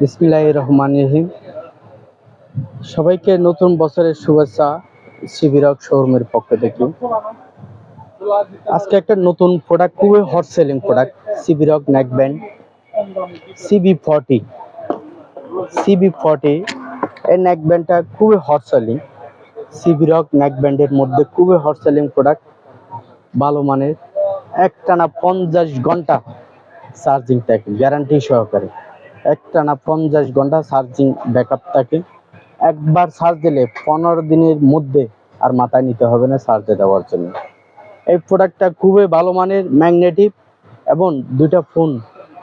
বিসমিল্লাহির রহমানির রহিম। সবাইকে নতুন বছরের শুভেচ্ছা সিবিরক শোরুমের পক্ষ থেকে। আজকে একটা নতুন প্রোডাক্ট, খুবই হট সেলিং প্রোডাক্ট, সিবিরক নেক ব্যান্ড CB40। এই নেক ব্যান্ডটা খুবই হট সেলিং। সিবিরক নেক ব্যান্ডের মধ্যে খুবই হট সেলিং প্রোডাক্ট, ভালো মানের, একটানা 50 ঘন্টা চার্জিং থাকে গ্যারান্টি সহকারে। একটানা 50 ঘন্টা চার্জিং ব্যাকআপ থাকে। একবার চার্জ দিলে 15 দিনের মধ্যে আর মাথায় নিতে হবে না চার্জে দেওয়ার জন্য। এই প্রোডাক্টটা খুবই ভালো মানের, ম্যাগনেটিক, এবং দুইটা ফোন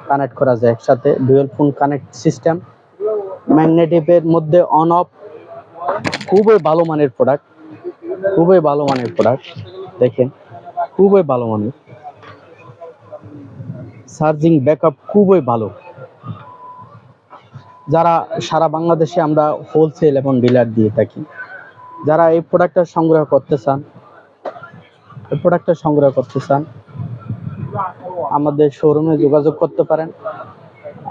কানেক্ট করা যায় একসাথে, ডুয়েল ফোন কানেক্ট সিস্টেম। ম্যাগনেটিকের মধ্যে অন অফ, খুবই ভালো মানের প্রোডাক্ট, খুবই ভালো মানের প্রোডাক্ট। দেখেন, খুবই ভালো মানের, চার্জিং ব্যাকআপ খুবই ভালো। যারা সারা বাংলাদেশে আমরা হোলসেল এবং ডিলার দিয়ে থাকি, যারা এই প্রোডাক্টটা সংগ্রহ করতে চান, আমাদের শোরুমে যোগাযোগ করতে পারেন।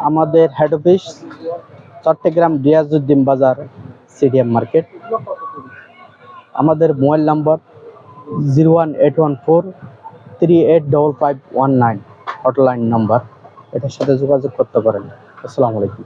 আমাদের হেড অফিস চট্টগ্রাম রিয়াজউদ্দিন বাজার, সিডিএম মার্কেট। আমাদের মোবাইল নাম্বার 01814385519, হটলাইন নাম্বার। এটার সাথে যোগাযোগ করতে পারেন। আসসালামু আলাইকুম।